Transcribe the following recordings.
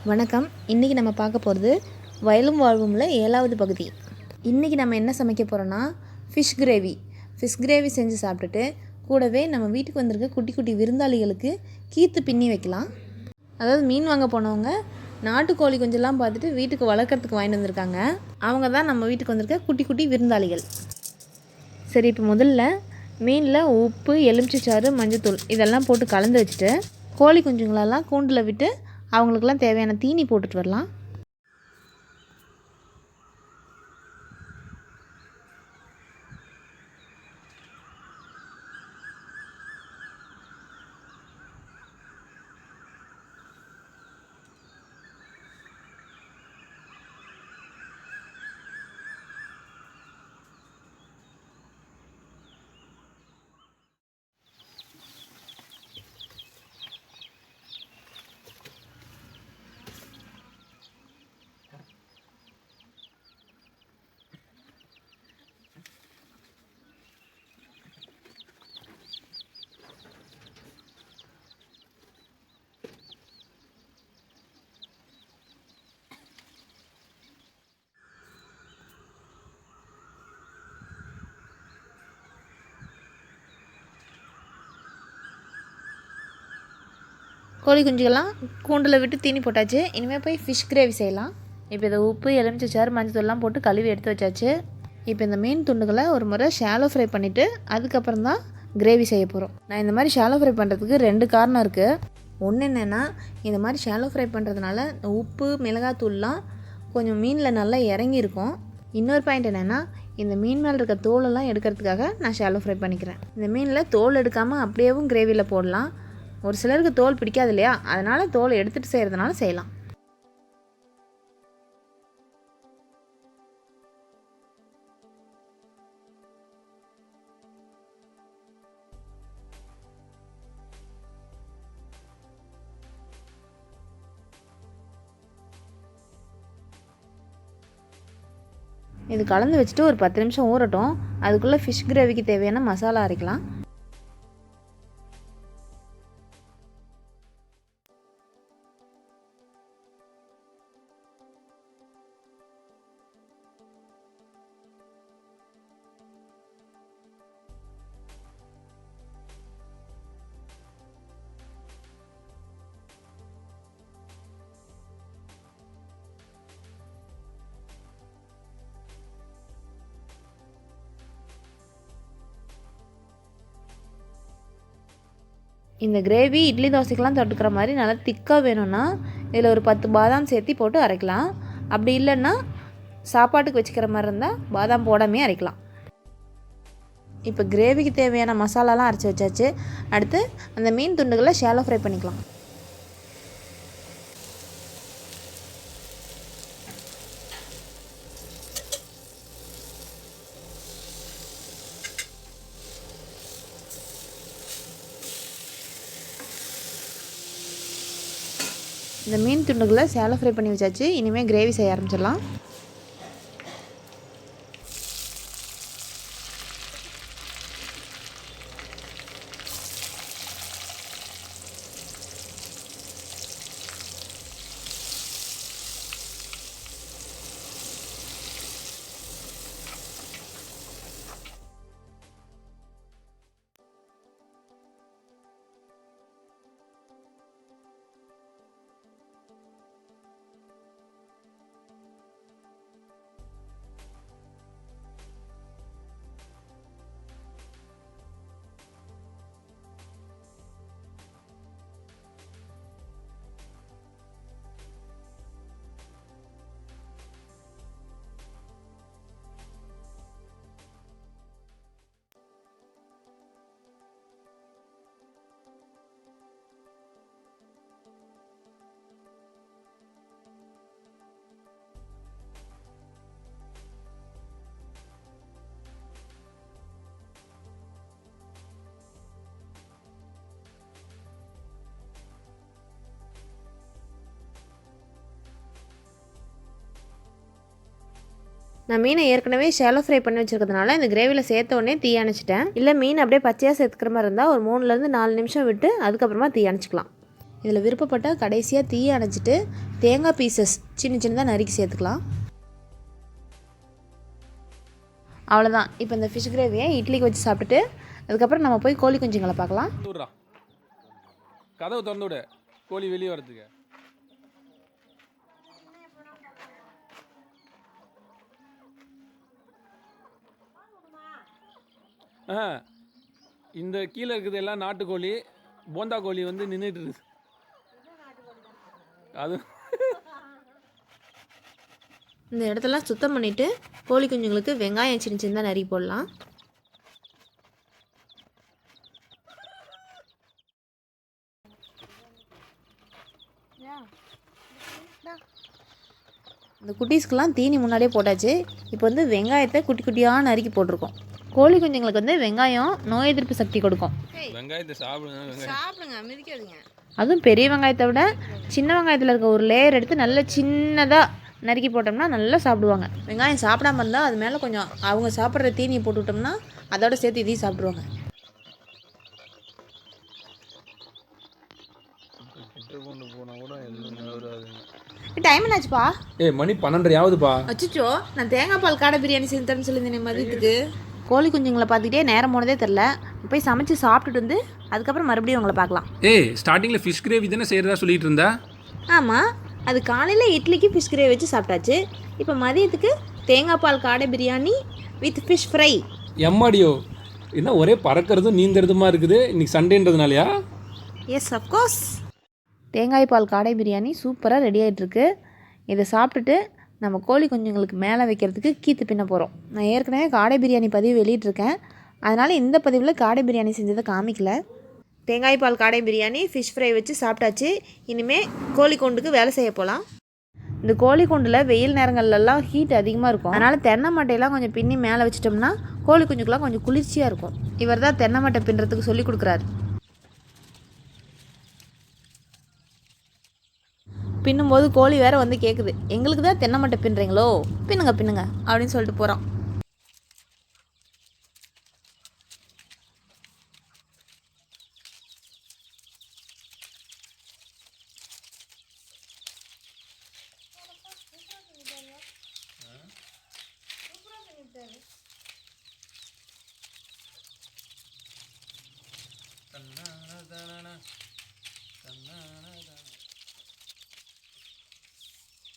வணக்கம். இன்றைக்கி நம்ம பார்க்க போகிறது வயலும் வாழ்வும்ல 7வது பகுதி. இன்றைக்கி நம்ம என்ன சமைக்க போகிறோன்னா ஃபிஷ் கிரேவி செஞ்சு சாப்பிட்டுட்டு கூடவே நம்ம வீட்டுக்கு வந்திருக்க குட்டி குட்டி விருந்தாளிகளுக்கு கீத்து பின்னி வைக்கலாம். அதாவது மீன் வாங்க போனவங்க நாட்டுக்கோழி கொஞ்சம்லாம் பார்த்துட்டு வீட்டுக்கு வளர்க்குறதுக்கு வாங்கிட்டு வந்திருக்காங்க. அவங்க தான் நம்ம வீட்டுக்கு வந்திருக்க குட்டி குட்டி விருந்தாளிகள். சரி, இப்போ முதல்ல மீனில் உப்பு, எலுமிச்சைச்சாறு, மஞ்சத்தூள் இதெல்லாம் போட்டு கலந்து வச்சுட்டு கோழி குஞ்சுங்களெல்லாம் கூண்டில் விட்டு அவங்களுக்கெல்லாம் தேவையான தீனி போட்டுட்டு வரலாம். கோழி குஞ்சுகள்லாம் கூண்டில் விட்டு தீனி போட்டாச்சு. இனிமேல் போய் ஃபிஷ் கிரேவி செய்யலாம். இப்போ இதை உப்பு, எலுமிச்சைச்சாறு, மஞ்சத்தூள்லாம் போட்டு கழுவி எடுத்து வச்சாச்சு. இப்போ இந்த மீன் துண்டுகளை ஒரு முறை ஷாலோ ஃப்ரை பண்ணிவிட்டு அதுக்கப்புறம் தான் கிரேவி செய்ய போகிறோம். நான் இந்த மாதிரி ஷாலோ ஃப்ரை பண்ணுறதுக்கு 2 காரணம் இருக்குது. ஒன்று என்னென்னா, இந்த மாதிரி ஷாலோ ஃப்ரை பண்ணுறதுனால உப்பு, மிளகாத்தூள்லாம் கொஞ்சம் மீனில் நல்லா இறங்கியிருக்கும். இன்னொரு பாயிண்ட் என்னென்னா, இந்த மீன் மேலே இருக்க தோலெல்லாம் எடுக்கிறதுக்காக நான் ஷாலோ ஃப்ரை பண்ணிக்கிறேன். இந்த மீனில் தோல் எடுக்காமல் அப்படியேவும் கிரேவியில் போடலாம். ஒரு சிலருக்கு தோல் பிடிக்காது இல்லையா, அதனால் தோல் எடுத்துகிட்டு செய்கிறதுனால செய்யலாம். இது கலந்து வச்சுட்டு ஒரு 10 நிமிஷம் ஊறட்டும். அதுக்குள்ளே ஃபிஷ் கிரேவிக்கு தேவையான மசாலா அரைக்கலாம். இந்த கிரேவி இட்லி தோசைக்கெலாம் தொட்டுக்கிற மாதிரி நல்லா திக்காக வேணும்னா இதில் ஒரு 10 பாதாம் சேர்த்து போட்டு அரைக்கலாம். அப்படி இல்லைன்னா சாப்பாட்டுக்கு வச்சுக்கிற மாதிரி இருந்தால் பாதாம் போடாமே அரைக்கலாம். இப்போ கிரேவிக்கு தேவையான மசாலாலாம் அரைச்சி வச்சாச்சு. அடுத்து அந்த மீன் துண்டுகளை ஷாலோ ஃப்ரை பண்ணிக்கலாம். இந்த மீன் துண்டுகளை ஷாலோ ஃப்ரை பண்ணி வச்சாச்சு. இனிமேல் கிரேவி செய்ய ஆரம்பிச்சிடலாம். நான் மீனை ஏற்கனவே ஷாலோ ஃப்ரை பண்ணி வச்சுருக்கிறதுனால இந்த கிரேவியில் சேர்த்த உடனே தீ அணைச்சிட்டேன். இல்லை மீன் அப்படியே பச்சையாக சேர்த்துக்கிற மாதிரி இருந்தால் ஒரு 3லேருந்து 4 நிமிஷம் விட்டு அதுக்கப்புறமா தீ அணைச்சிக்கலாம். இதில் விருப்பப்பட்டால் கடைசியாக தீயை அணைச்சிட்டு தேங்காய் பீசஸ் சின்ன சின்னதாக நறுக்கி சேர்த்துக்கலாம். அவ்வளோதான். இப்போ இந்த ஃபிஷ் கிரேவியை இட்லிக்கு வச்சு சாப்பிட்டுட்டு அதுக்கப்புறம் நம்ம போய் கோழி குஞ்சுங்களை பார்க்கலாம். கதவு திறந்து விடு, கோழி வெளியே வரதுக்கு. இந்த கீழே இருக்குது எல்லாம் நாட்டுக்கோழி. போந்தா கோழி வந்து நின்றுட்டு இருக்குது. அது இந்த இடத்தெல்லாம் சுத்தம் பண்ணிவிட்டு கோழி குஞ்சுங்களுக்கு வெங்காயம் சின்ன சின்னதாக நறுக்கி போடலாம். இந்த குட்டீஸ்க்கெலாம் தீனி முன்னாடியே போட்டாச்சு. இப்போ வந்து வெங்காயத்தை குட்டி குட்டியாக நறுக்கி போட்டிருக்கோம். கோழி குஞ்சுங்களுக்கு வந்து வெங்காயம் நோய் எதிர்ப்பு சக்தி கொடுக்கும். வெங்காயத்தை சாப்பிடுங்க, மிதிக்காதீங்க. அதுவும் பெரிய வெங்காயத்தை விட சின்ன வெங்காயத்தில் இருக்க ஒரு லேயர் எடுத்து நல்லா சின்னதாக நறுக்கி போட்டோம்னா நல்லா சாப்பிடுவாங்க. வெங்காயம் சாப்பிடாம இருந்தால் அது மேலே கொஞ்சம் அவங்க சாப்பிட்ற தீனியை போட்டு விட்டோம்னா அதோட சேர்த்து இதையும் சாப்பிடுவாங்க. டைம் என்னாச்சுப்பா? மணி 12:30 ஆகுதுப்பா. அச்சோ, நான் தேங்காய் பால் காடை பிரியாணி செஞ்சு தரேன்னு சொல்லியிருந்தேன் மதியத்துக்கு. கோழி குஞ்சுங்களை பார்த்துக்கிட்டே நேரம் போனதே தெரில. போய் சமைச்சு சாப்பிட்டுட்டு வந்து அதுக்கப்புறம் மறுபடியும் உங்களை பார்க்கலாம். ஸ்டார்டிங்கில் ஃபிஷ் கிரேவி தானே செய்கிறதா சொல்லிட்டு இருந்தா? ஆமாம், அது காலையில் இட்லிக்கு ஃபிஷ் கிரேவி வச்சு சாப்பிட்டாச்சு. இப்போ மதியத்துக்கு தேங்காய் பால் காடை பிரியாணி வித் ஃபிஷ் ஃப்ரை. எம்மாடியோ, என்ன ஒரே பறக்கிறதும் நீந்துறதுமா இருக்குது இன்னைக்கு சண்டேன்றதுனாலயா? S, of course. தேங்காய் பால் காடை பிரியாணி சூப்பராக ரெடி ஆகிட்டுருக்கு. இதை சாப்பிட்டுட்டு நம்ம கோழி குஞ்சுங்களுக்கு மேலே வைக்கிறதுக்கு கீத்து பின்ன போகிறோம். நான் ஏற்கனவே காடை பிரியாணி பதிவு வெளியிட்ருக்கேன். அதனால் இந்த பதிவில் காடை பிரியாணி செஞ்சதை காமிக்கல. தேங்காய் பால் காடை பிரியாணி ஃபிஷ் ஃப்ரை வச்சு சாப்பிட்டாச்சு. இனிமேல் கோழி கூண்டுக்கு வேலை செய்ய போகலாம். இந்த கோழி கூண்டில் வெயில் நேரங்கள்லாம் ஹீட் அதிகமாக இருக்கும். அதனால் தென்னை மட்டையெல்லாம் கொஞ்சம் பின்னி மேலே வச்சிட்டோம்னா கோழி குஞ்சுக்கெலாம் கொஞ்சம் குளிர்ச்சியாக இருக்கும். இவர் தான் தென்னை மட்டை பின்னுறதுக்கு சொல்லி கொடுக்குறாரு. பின்னும்போது கோழி வேற வந்து கேட்குது, எங்களுக்கு தான் தென்னை மட்டை பின்னுறீங்களோ, பின்னுங்க பின்னுங்க அப்படின்னு சொல்லிட்டு போகிறோம்.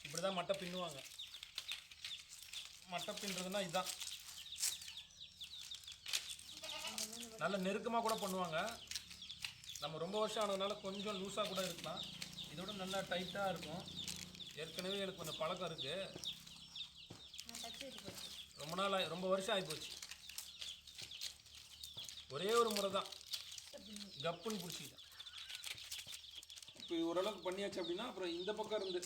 இப்படி தான் மட்டை பின்னுவாங்க. மட்டை பின்னுறதுன்னா இதுதான். நல்ல நெருக்கமாக கூட பண்ணுவாங்க. நம்ம ரொம்ப வருஷம் ஆனதுனால கொஞ்சம் லூஸாக கூட இருக்கலாம். இதோட நல்லா டைட்டாக இருக்கும். ஏற்கனவே எனக்கு கொஞ்சம் பழக்கம் இருக்குது. ரொம்ப வருஷம் ஆகிப்போச்சு. ஒரே ஒரு முறை தான் கப்புன்னு பிடிச்சிக்கிட்டேன். இப்போ ஓரளவுக்கு பண்ணியாச்சு அப்படின்னா அப்புறம் இந்த பக்கம் இருந்து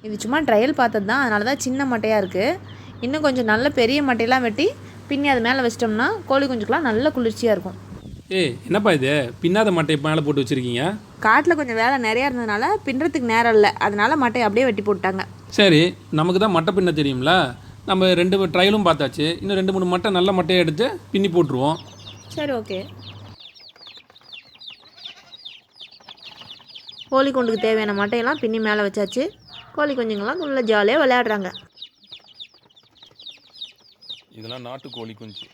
இது சும்மா ட்ரையல் பார்த்தது தான். அதனால தான் சின்ன மட்டையாக இருக்குது. இன்னும் கொஞ்சம் நல்ல பெரிய மட்டையெல்லாம் வெட்டி பின்னி அது மேலே வச்சிட்டோம்னா கோழி குஞ்சுக்கெலாம் நல்ல குளிர்ச்சியாக இருக்கும். என்னப்பா இது பின்னாத மட்டை மேலே போட்டு வச்சுருக்கீங்க? காட்டில் கொஞ்சம் வேலை நிறையா இருந்ததுனால பின்னுறதுக்கு நேரம் இல்லை. அதனால மட்டையை அப்படியே வெட்டி போட்டாங்க. சரி, நமக்கு தான் மட்டை பின்ன தெரியும்ல. நம்ம 2 ட்ரையலும் பார்த்தாச்சு. இன்னும் 2-3 மட்டை நல்ல மட்டையை எடுத்து பின்னி போட்டுருவோம். சரி, ஓகே. கோழி குண்டுக்கு தேவையான மட்டையெல்லாம் பின்னி மேலே வச்சாச்சு. கோழி குஞ்சுங்கெல்லாம் உள்ள ஜாலியாக விளையாடுறாங்க. இதெல்லாம் நாட்டு கோழி குஞ்சு.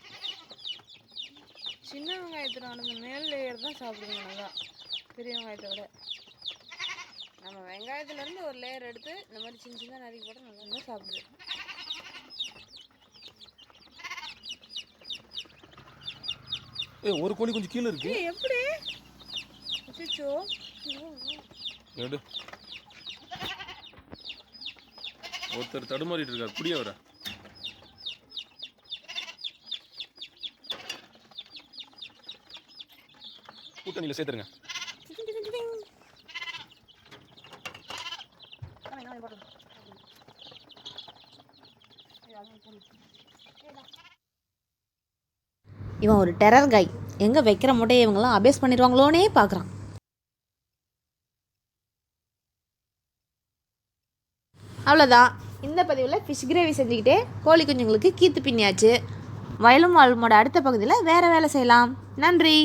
சின்ன வெங்காயத்தினோட அந்த மேல் லேயர் தான் சாப்பிடுங்க நல்லா, பெரிய வெங்காயத்தை விட. நம்ம வெங்காயத்துலேருந்து ஒரு லேயர் எடுத்து இந்த மாதிரி சின்ன சின்ன நறுக்கி போட்டு நல்லா சாப்பிடுது. ஒரு கோழி கொஞ்சம் கீழே இருக்கு. எப்படி? அச்சோ, எடு. ஒருத்தர் தடுமாறிட்டு இருக்கார். குடியா வர கூட்டணியில் சேர்த்துருங்க. இவன் ஒரு டெரர் காய். எங்கே வைக்கிற முட்டையை இவங்களாம் அபேஸ் பண்ணிடுவாங்களோனே பார்க்குறான். அவ்வளோதான், இந்த பதிவில் ஃபிஷ் கிரேவி செஞ்சுக்கிட்டே கோழி குஞ்சுங்களுக்கு கீத்து பின்னியாச்சு. வயலும் வாழுமோட அடுத்த பகுதியில் வேறு வேலை செய்யலாம். நன்றி.